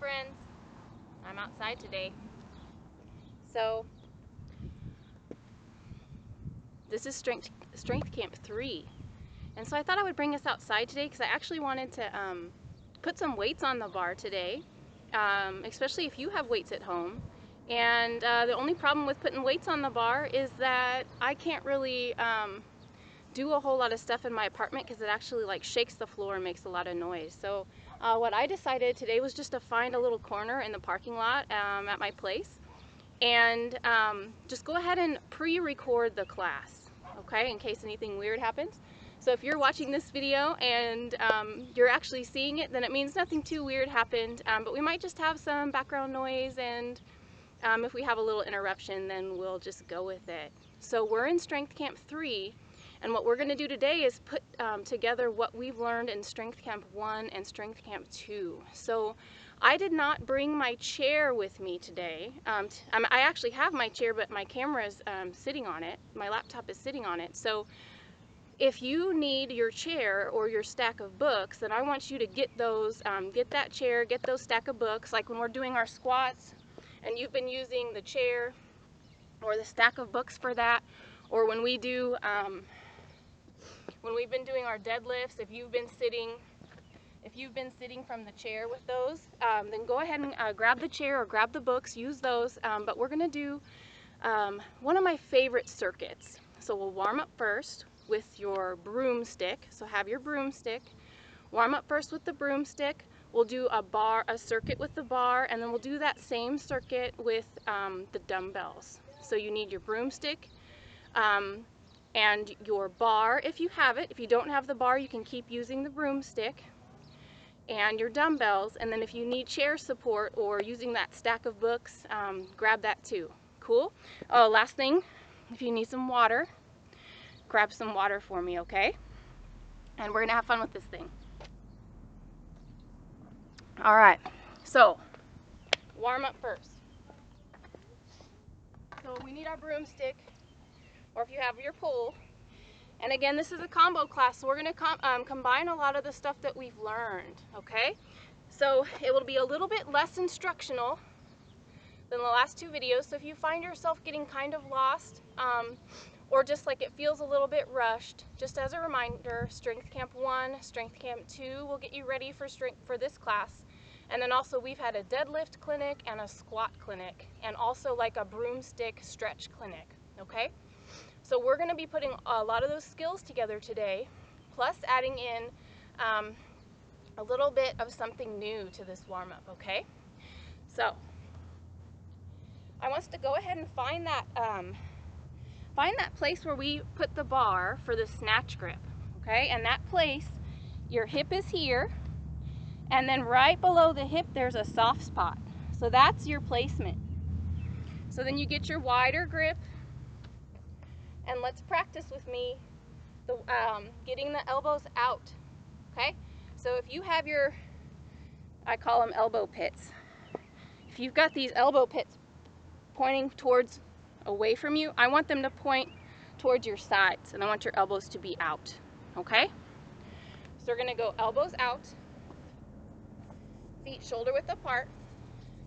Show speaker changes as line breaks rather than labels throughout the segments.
friends. I'm outside today. So this is Strength Camp 3. And so I thought I would bring us outside today because I actually wanted to put some weights on the bar today, especially if you have weights at home. And the only problem with putting weights on the bar is that I can't really do a whole lot of stuff in my apartment because it actually like shakes the floor and makes a lot of noise. So what I decided today was just to find a little corner in the parking lot at my place and just go ahead and pre-record the class, okay, in case anything weird happens. So if you're watching this video and you're actually seeing it, then it means nothing too weird happened, but we might just have some background noise, and if we have a little interruption, then we'll just go with it. So we're in Strength Camp 3, and what we're going to do today is put together what we've learned in Strength Camp 1 and Strength Camp 2. So I did not bring my chair with me today. I actually have my chair, but my camera is sitting on it. My laptop is sitting on it. So if you need your chair or your stack of books, then I want you to get those, get that chair, get those stack of books, like when we're doing our squats and you've been using the chair or the stack of books for that, or when we do, when we've been doing our deadlifts, if you've been sitting from the chair with those, then go ahead and grab the chair or grab the books, use those, but we're gonna do one of my favorite circuits. So we'll warm up first with your broomstick. So have your broomstick. Warm up first with the broomstick. We'll do a circuit with the bar, and then we'll do that same circuit with the dumbbells. So you need your broomstick and your bar if you have it. If you don't have the bar, you can keep using the broomstick, and your dumbbells, and then if you need chair support or using that stack of books, grab that too. Cool? Oh, last thing, if you need some water, grab some water for me, okay? And we're gonna have fun with this thing. All right, so warm up first. So we need our broomstick, or if you have your pole. And again, this is a combo class, so we're gonna combine a lot of the stuff that we've learned, okay? So it will be a little bit less instructional than the last two videos. So if you find yourself getting kind of lost, or just like it feels a little bit rushed, just as a reminder, Strength Camp 1, Strength Camp 2 will get you ready for this class. And then also we've had a deadlift clinic and a squat clinic, and also like a broomstick stretch clinic, okay? So we're gonna be putting a lot of those skills together today, plus adding in a little bit of something new to this warm-up, okay? So I want us to go ahead and find that place where we put the bar for the snatch grip, okay? And that place, your hip is here, and then right below the hip there's a soft spot. So that's your placement. So then you get your wider grip, and let's practice with me getting the elbows out, okay? So if you have your, I call them elbow pits. If you've got these elbow pits pointing towards away from you, I want them to point towards your sides, and I want your elbows to be out, okay? So we're gonna go elbows out, feet shoulder width apart,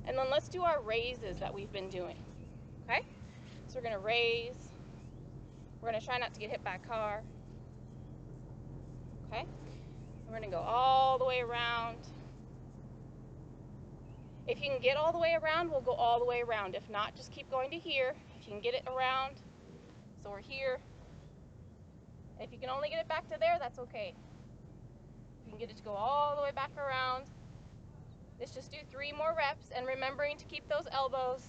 and then let's do our raises that we've been doing, okay? So we're gonna raise, we're gonna try not to get hit by a car, okay? We're gonna go all the way around. If you can get all the way around, we'll go all the way around. If not, just keep going to here. If you can get it around, so we're here. If you can only get it back to there, that's okay. You can get it to go all the way back around. Let's just do 3 more reps, and remembering to keep those elbows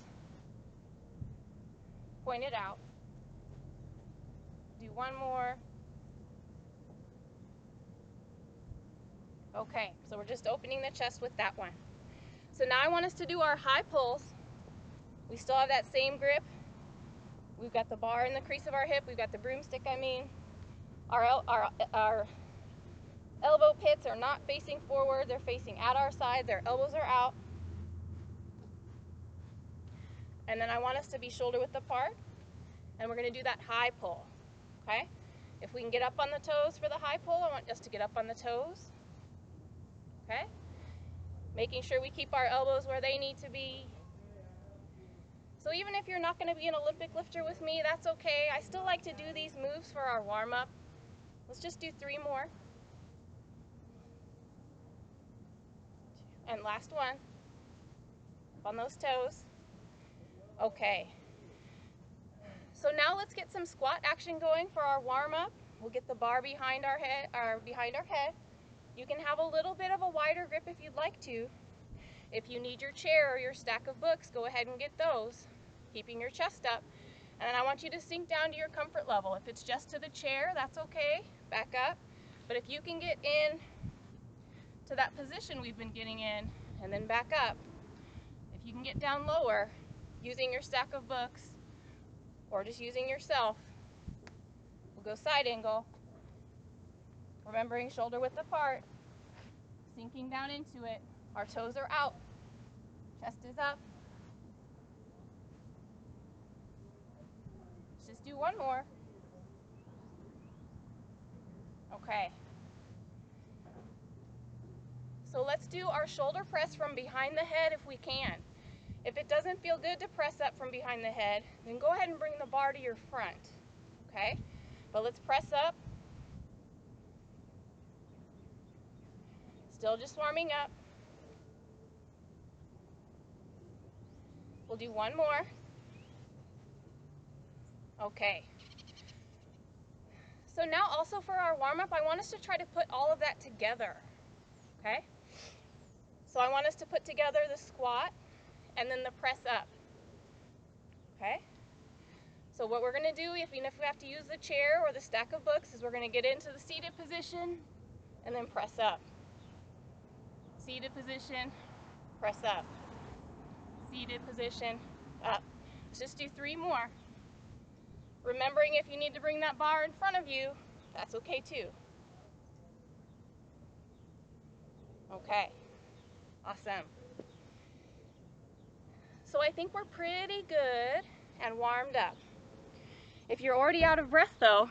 pointed out. Do 1 more. Okay, so we're just opening the chest with that one. So now I want us to do our high pulls. We still have that same grip. We've got the bar in the crease of our hip. We've got the broomstick, I mean. Our elbow pits are not facing forward. They're facing at our side. Their elbows are out. And then I want us to be shoulder width apart. And we're going to do that high pull, okay? If we can get up on the toes for the high pull, I want us to get up on the toes, okay? Making sure we keep our elbows where they need to be. So even if you're not going to be an Olympic lifter with me, that's okay. I still like to do these moves for our warm-up. Let's just do 3 more. And last one. Up on those toes. Okay. So now let's get some squat action going for our warm-up. We'll get the bar behind our head, You can have a little bit of a wider grip if you'd like to. If you need your chair or your stack of books, go ahead and get those, keeping your chest up. And then I want you to sink down to your comfort level. If it's just to the chair, that's okay. Back up. But if you can get in to that position we've been getting in, and then back up, if you can get down lower, using your stack of books, or just using yourself, we'll go side angle. Remembering shoulder width apart, sinking down into it. Our toes are out, chest is up. Let's just do one more. Okay. So let's do our shoulder press from behind the head if we can. If it doesn't feel good to press up from behind the head, then go ahead and bring the bar to your front, okay? But let's press up. Still just warming up. We'll do one more. Okay. So now also for our warm-up, I want us to try to put all of that together, okay? So I want us to put together the squat and then the press up, okay? So what we're gonna do, even if we have to use the chair or the stack of books, is we're gonna get into the seated position and then press up. Seated position, press up. Seated position, up. Let's just do 3 more. Remembering if you need to bring that bar in front of you, that's okay too. Okay, awesome. So I think we're pretty good and warmed up. If you're already out of breath though,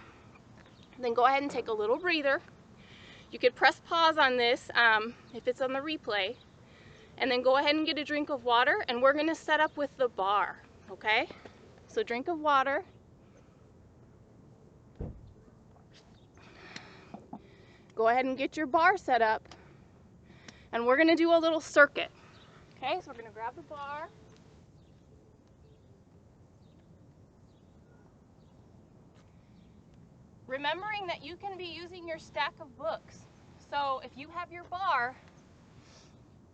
then go ahead and take a little breather. You could press pause on this if it's on the replay, and then go ahead and get a drink of water, and we're gonna set up with the bar, okay? So drink of water. Go ahead and get your bar set up, and we're gonna do a little circuit. Okay, so we're gonna grab the bar. Remembering that you can be using your stack of books. So if you have your bar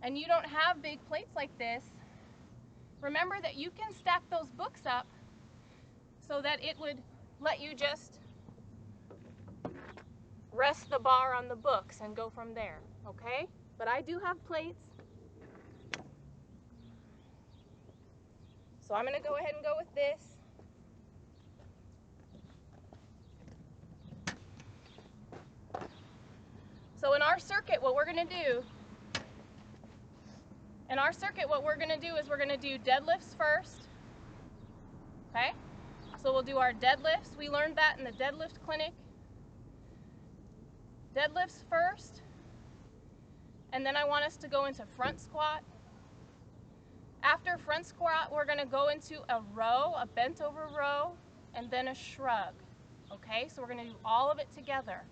and you don't have big plates like this, remember that you can stack those books up so that it would let you just rest the bar on the books and go from there, okay? But I do have plates. So I'm gonna go ahead and go with this. So in our circuit, what we're gonna do is we're gonna do deadlifts first, okay? So we'll do our deadlifts. We learned that in the deadlift clinic. Deadlifts first, and then I want us to go into front squat. After front squat, we're gonna go into a row, a bent over row, and then a shrug, okay? So we're gonna do all of it together.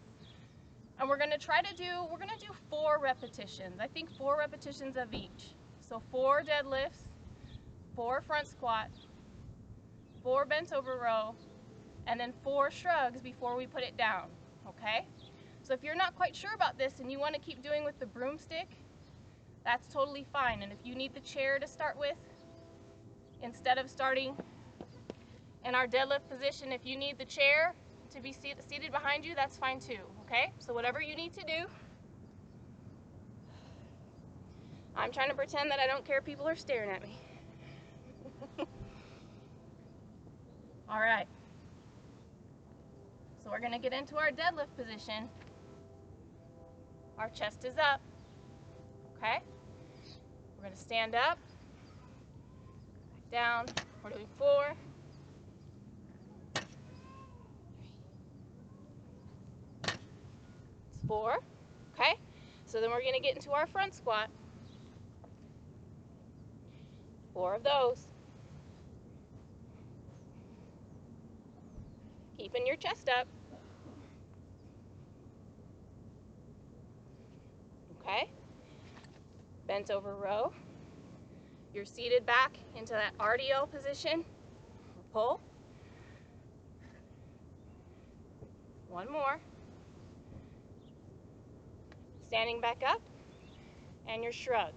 And we're gonna do 4 repetitions. I think 4 repetitions of each. So 4 deadlifts, 4 front squats, 4 bent over row, and then 4 shrugs before we put it down, okay? So if you're not quite sure about this and you wanna keep doing with the broomstick, that's totally fine. And if you need the chair to start with, instead of starting in our deadlift position, if you need the chair to be seated behind you, that's fine too, okay? So whatever you need to do. I'm trying to pretend that I don't care people are staring at me. All right. So we're gonna get into our deadlift position. Our chest is up, okay? We're gonna stand up, back down. We're doing 4. 4, okay? So then we're gonna get into our front squat. 4 of those. Keeping your chest up. Okay. Bent over row. You're seated back into that RDL position. Pull. 1 more. Standing back up. And your shrug.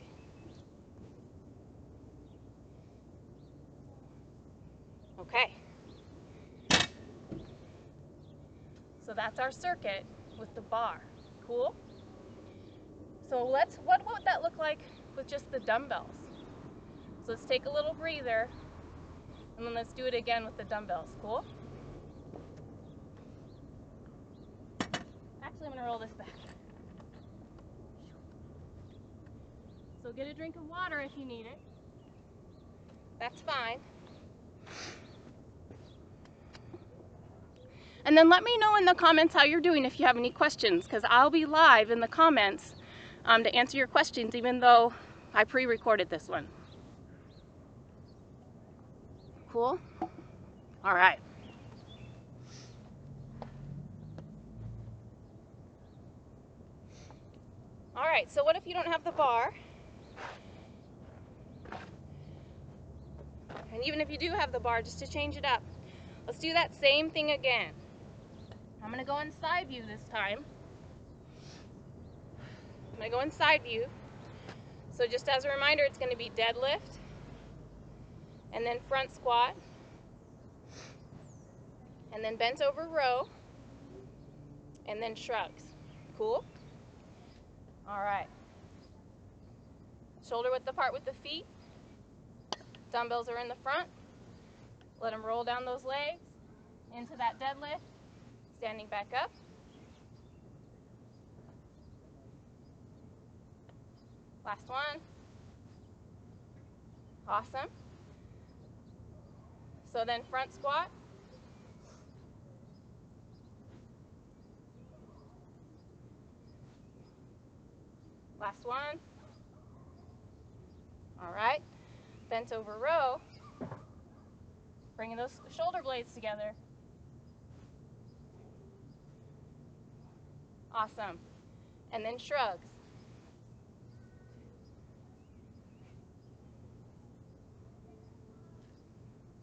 Okay. So that's our circuit with the bar. Cool? So what would that look like with just the dumbbells? So let's take a little breather, and then let's do it again with the dumbbells. Cool? Actually, I'm gonna roll this back. So get a drink of water if you need it. That's fine. And then let me know in the comments how you're doing if you have any questions, because I'll be live in the comments to answer your questions, even though I pre-recorded this one. Cool? All right. All right, so what if you don't have the bar? And even if you do have the bar, just to change it up, let's do that same thing again. I'm gonna go in side view this time. I'm gonna go in side view. So just as a reminder, it's gonna be deadlift, and then front squat, and then bent over row, and then shrugs. Cool? All right. Shoulder width apart with the feet. Dumbbells are in the front. Let them roll down those legs into that deadlift. Standing back up. Last one. Awesome. So then front squat. Last one. All right. Bent over row. Bringing those shoulder blades together. Awesome. And then shrugs.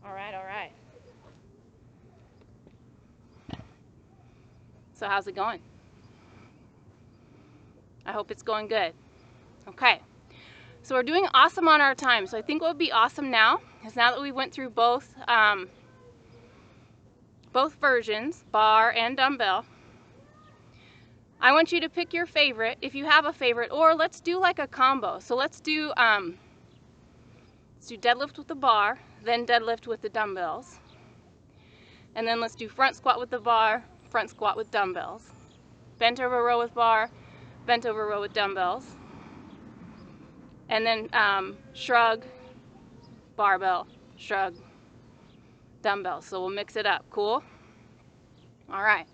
All right, all right. So how's it going? I hope it's going good. Okay. So we're doing awesome on our time. So I think what would be awesome now is now that we went through both versions, bar and dumbbell, I want you to pick your favorite if you have a favorite, or let's do like a combo. So let's do deadlift with the bar, then deadlift with the dumbbells. And then let's do front squat with the bar, front squat with dumbbells. Bent over row with bar, bent over row with dumbbells. And then shrug, barbell, shrug, dumbbells. So we'll mix it up. Cool? All right.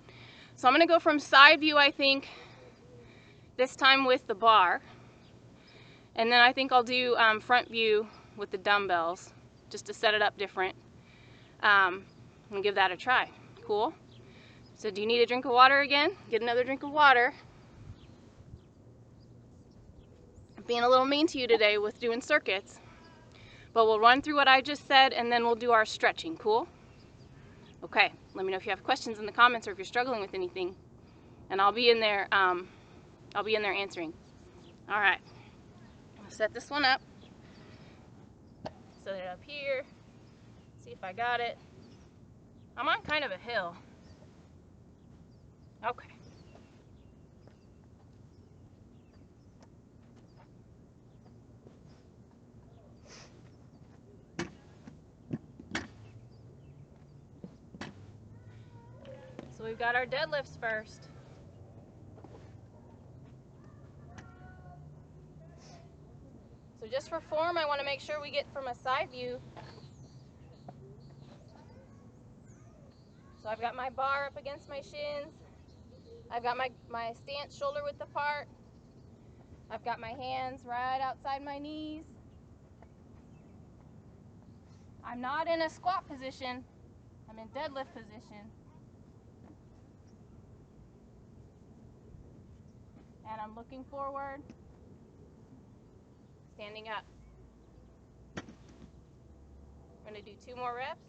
So I'm going to go from side view, I think, this time with the bar. And then I think I'll do front view with the dumbbells, just to set it up different. And give that a try. Cool? So do you need a drink of water again? Get another drink of water. I'm being a little mean to you today with doing circuits. But we'll run through what I just said, and then we'll do our stretching. Cool? Okay. Let me know if you have questions in the comments or if you're struggling with anything. And I'll be in there answering. All right. I'll set this one up. Set it up here. See if I got it. I'm on kind of a hill. Okay. So we've got our deadlifts first. So just for form, I want to make sure we get from a side view. So I've got my bar up against my shins. I've got my stance shoulder width apart. I've got my hands right outside my knees. I'm not in a squat position, I'm in deadlift position. And I'm looking forward, standing up. I'm going to do 2 more reps.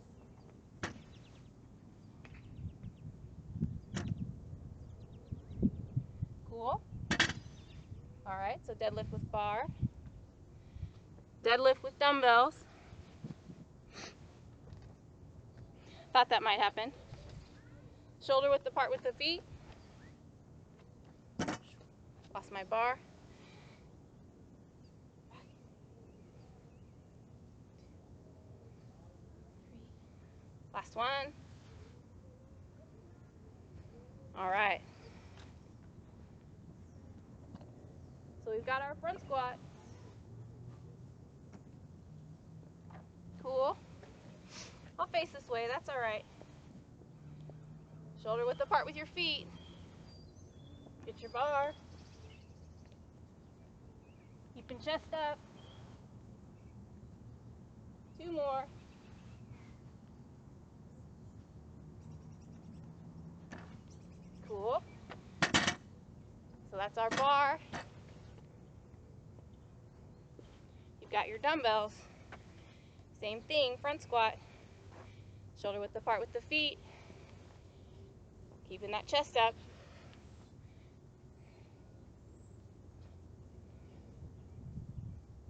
Cool. All right, so deadlift with bar. Deadlift with dumbbells. Thought that might happen. Shoulder width apart with the feet. Lost my bar. Last one. All right. So we've got our front squat. Cool. I'll face this way, that's all right. Shoulder width apart with your feet. Get your bar. Keeping chest up. 2 more. Cool. So that's our bar. You've got your dumbbells. Same thing, front squat. Shoulder width apart with the feet. Keeping that chest up.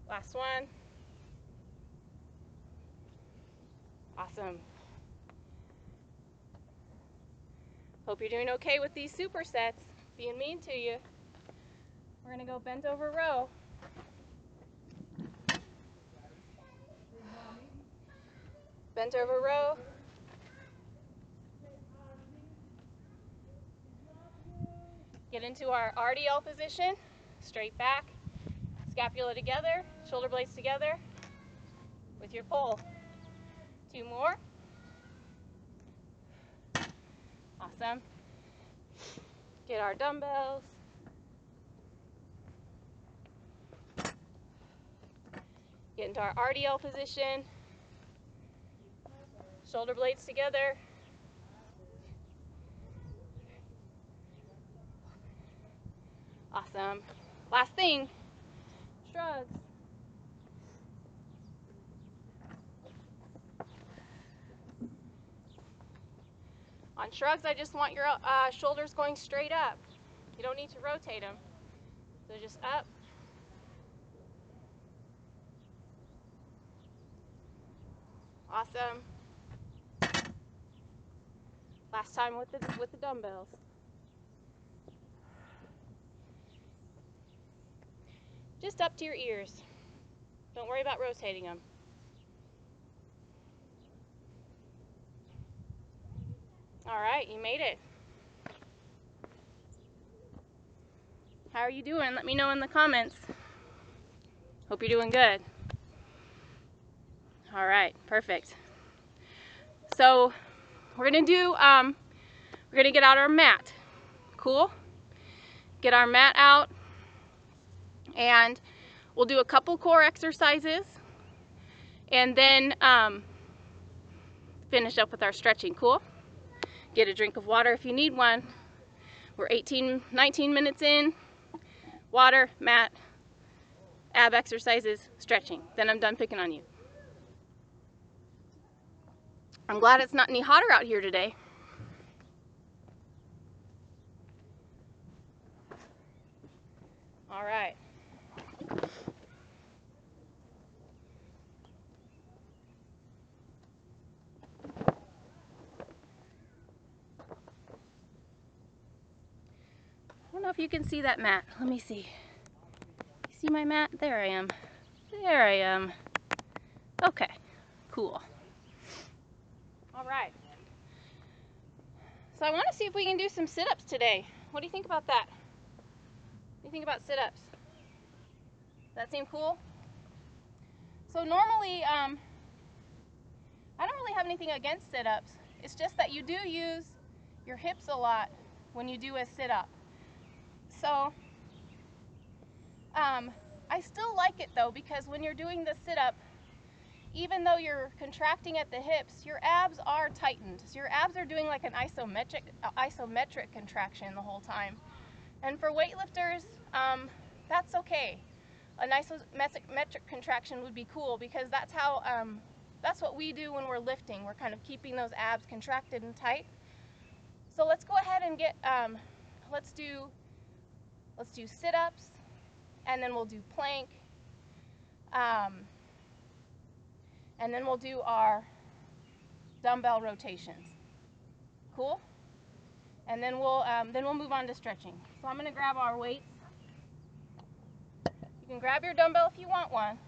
Last one. Awesome. Hope you're doing okay with these supersets. Being mean to you. We're gonna go bent over row. Bent over row. Get into our RDL position. Straight back. Scapula together. Shoulder blades together. With your pole. 2 more. Awesome. Get our dumbbells. Get into our RDL position. Shoulder blades together. Awesome. Last thing, shrugs. On shrugs, I just want your shoulders going straight up. You don't need to rotate them. So just up. Awesome. Last time with the dumbbells. Just up to your ears. Don't worry about rotating them. All right, you made it. How are you doing? Let me know in the comments. Hope you're doing good. All right, perfect. So we're gonna get out our mat. Cool? Get our mat out and we'll do a couple core exercises and then finish up with our stretching. Cool? Get a drink of water if you need one. We're 19 minutes in. Water, mat, ab exercises, stretching. Then I'm done picking on you. I'm glad it's not any hotter out here today. All right. I don't know if you can see that mat. Let me see. You see my mat? There I am. There I am. Okay, cool. All right. So I want to see if we can do some sit-ups today. What do you think about that? What do you think about sit-ups? Does that seem cool? So normally, I don't really have anything against sit-ups. It's just that you do use your hips a lot when you do a sit-up. So I still like it though, because when you're doing the sit-up, even though you're contracting at the hips, your abs are tightened. So your abs are doing like an isometric contraction the whole time. And for weightlifters, that's okay. An isometric contraction would be cool because that's how, that's what we do when we're lifting. We're kind of keeping those abs contracted and tight. So let's go ahead and get, let's do sit-ups, and then we'll do plank, and then we'll do our dumbbell rotations. Cool? And then we'll move on to stretching. So I'm going to grab our weights. You can grab your dumbbell if you want one.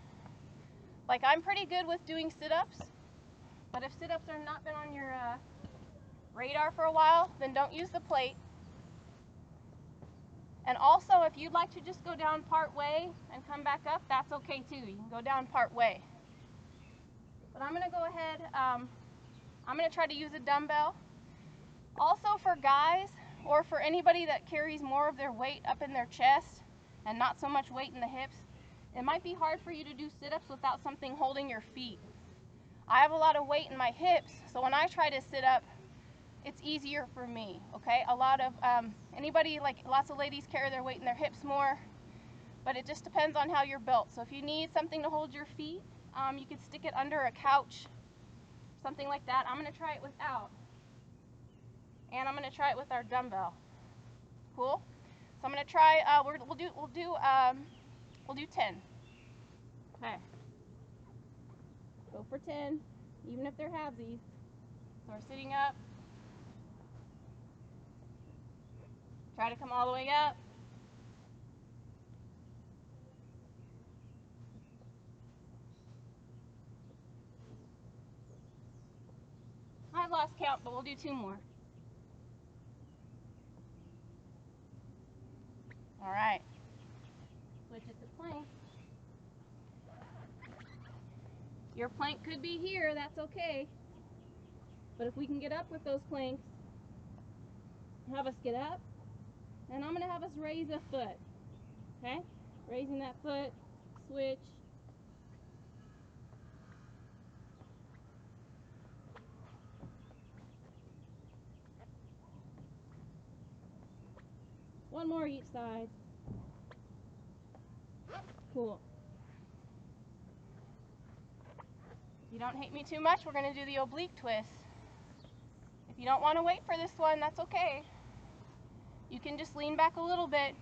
Like, I'm pretty good with doing sit-ups, but if sit-ups have not been on your radar for a while, then don't use the plate. And also, if you'd like to just go down part way and come back up, that's okay too. You can go down part way. But I'm going to go ahead, I'm going to try to use a dumbbell. Also for guys, or for anybody that carries more of their weight up in their chest and not so much weight in the hips, it might be hard for you to do sit-ups without something holding your feet. I have a lot of weight in my hips, so when I try to sit up, it's easier for me, okay? A lot of, lots of ladies carry their weight in their hips more, but it just depends on how you're built. So if you need something to hold your feet, you could stick it under a couch, something like that. I'm gonna try it without, and I'm gonna try it with our dumbbell. Cool? So I'm gonna try, we'll do 10. Okay. Go for 10, even if they're halvesies. So we're sitting up. Try to come all the way up. I've lost count, but we'll do 2 more. All right. Switch it to plank. Your plank could be here, that's okay. But if we can get up with those planks, have us get up, and I'm going to have us raise a foot. Okay? Raising that foot, switch. One more each side. Cool. If you don't hate me too much, we're going to do the oblique twist. If you don't want to wait for this one, that's okay. You can just lean back a little bit.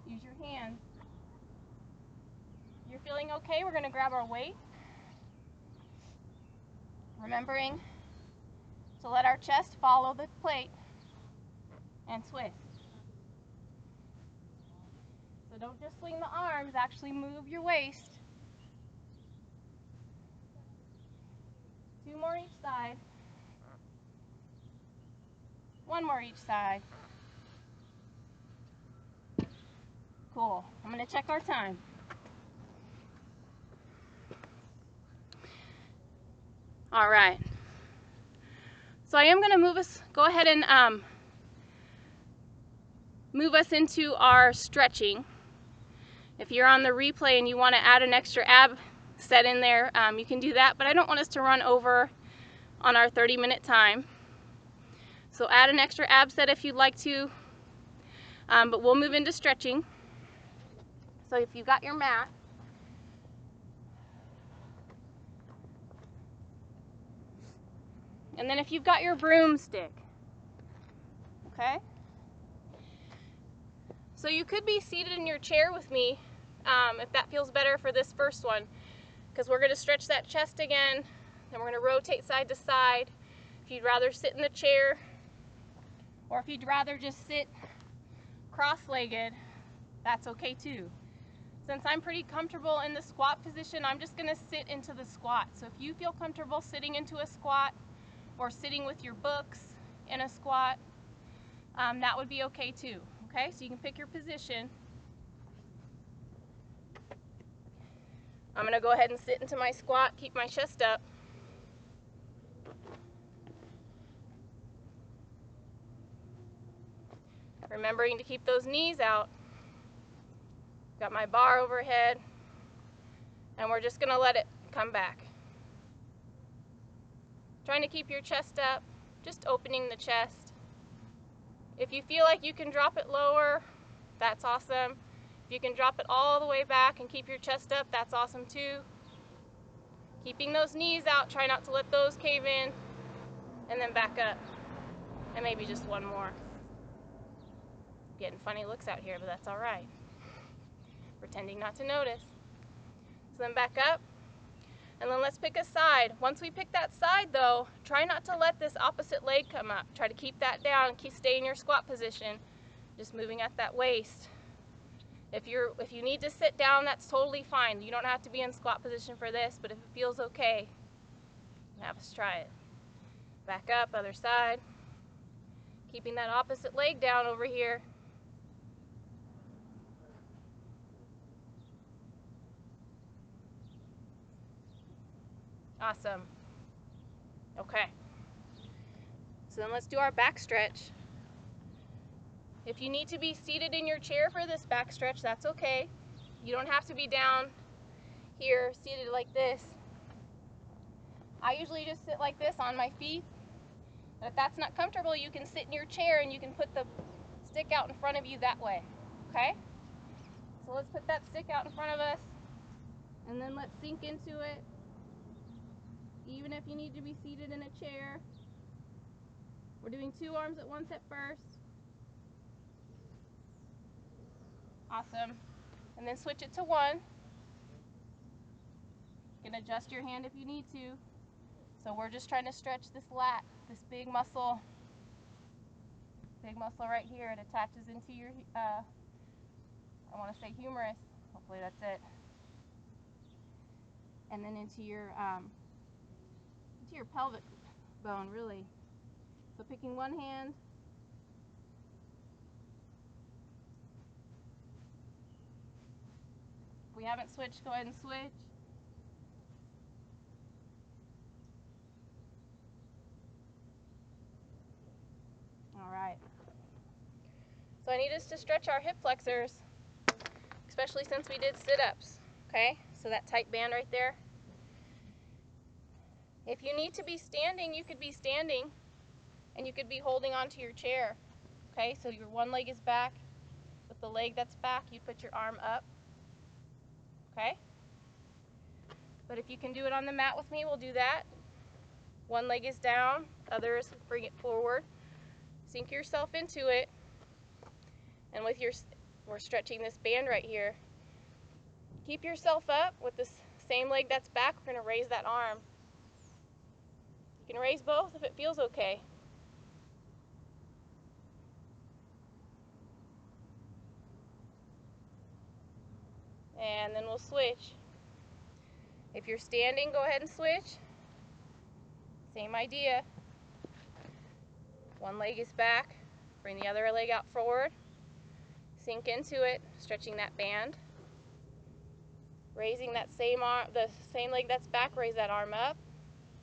Use your hands. If you're feeling okay, we're going to grab our weight. Remembering to let our chest follow the plate and twist. So don't just swing the arms, actually move your waist. 2 more each side. 1 more each side. Cool. I'm going to check our time. All right. So I am going to go ahead and move us into our stretching. If you're on the replay and you want to add an extra ab set in there, you can do that, but I don't want us to run over on our 30-minute time. So add an extra ab set if you'd like to, but we'll move into stretching. So if you've got your mat, and then if you've got your broomstick, okay? So you could be seated in your chair with me if that feels better for this first one, because we're going to stretch that chest again, then we're going to rotate side to side. If you'd rather sit in the chair, or if you'd rather just sit cross-legged, that's okay too. Since I'm pretty comfortable in the squat position, I'm just going to sit into the squat. So if you feel comfortable sitting into a squat or sitting with your books in a squat, that would be okay too. Okay, so you can pick your position. I'm going to go ahead and sit into my squat, keep my chest up. Remembering to keep those knees out. Got my bar overhead, and we're just going to let it come back. Trying to keep your chest up, just opening the chest. If you feel like you can drop it lower, that's awesome. If you can drop it all the way back and keep your chest up, that's awesome too. Keeping those knees out, try not to let those cave in, and then back up. And maybe just one more. Getting funny looks out here, but that's all right. Pretending not to notice. So then back up, and then let's pick a side. Once we pick that side though, try not to let this opposite leg come up. Try to keep that down, stay in your squat position, just moving at that waist. If you need to sit down, that's totally fine. You don't have to be in squat position for this, but if it feels okay, have us try it. Back up, other side. Keeping that opposite leg down over here. Awesome. Okay. So then let's do our back stretch. If you need to be seated in your chair for this back stretch, that's okay. You don't have to be down here seated like this. I usually just sit like this on my feet. But if that's not comfortable, you can sit in your chair and you can put the stick out in front of you that way. Okay? So let's put that stick out in front of us, and then let's sink into it. Even if you need to be seated in a chair. We're doing 2 arms at once at first. Awesome. And then switch it to 1. You can adjust your hand if you need to. So we're just trying to stretch this lat, this big muscle right here. It attaches into your, I want to say humerus. Hopefully that's it. And then into your pelvic bone, really. So picking one hand. If we haven't switched, go ahead and switch. All right. So I need us to stretch our hip flexors, especially since we did sit-ups. Okay? So that tight band right there. If you need to be standing, you could be standing, and you could be holding onto your chair. Okay? So your one leg is back. With the leg that's back, you put your arm up. Okay? But if you can do it on the mat with me, we'll do that. One leg is down, others bring it forward. Sink yourself into it. And with we're stretching this band right here. Keep yourself up with this same leg that's back. We're going to raise that arm. You can raise both if it feels okay. And then we'll switch. If you're standing, go ahead and switch. Same idea. One leg is back. Bring the other leg out forward. Sink into it, stretching that band. Raising that same arm, the same leg that's back, raise that arm up.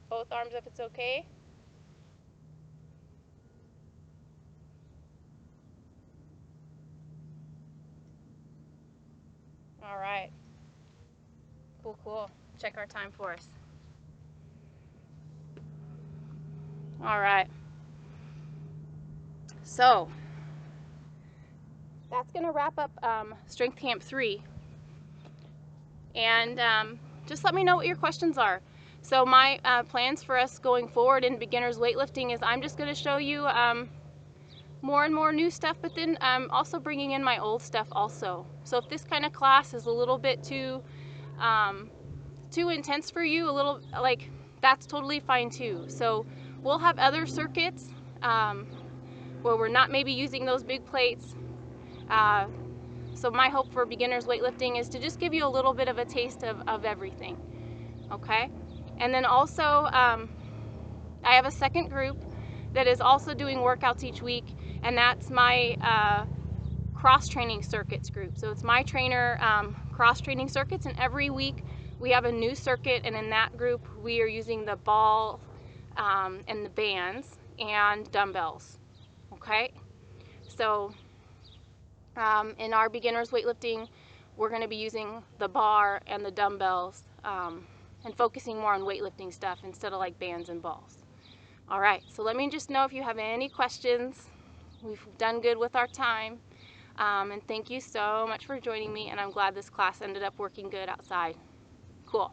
Both arms if it's okay. All right. Cool, cool. Check our time for us. All right. So that's going to wrap up Strength Camp 3. And just let me know what your questions are. So my plans for us going forward in beginners weightlifting is I'm just going to show you more and more new stuff, but then also bringing in my old stuff also. So if this kind of class is a little bit too intense for you, that's totally fine too. So we'll have other circuits where we're not maybe using those big plates. So my hope for beginners weightlifting is to just give you a little bit of a taste of everything, okay? And then also, I have a second group that is also doing workouts each week, and that's my cross-training circuits group. So it's my trainer cross-training circuits, and every week we have a new circuit, and in that group we are using the ball and the bands and dumbbells, okay? So in our beginners weightlifting, we're going to be using the bar and the dumbbells and focusing more on weightlifting stuff instead of like bands and balls. All right, so let me just know if you have any questions. We've done good with our time. And thank you so much for joining me, and I'm glad this class ended up working good outside. Cool.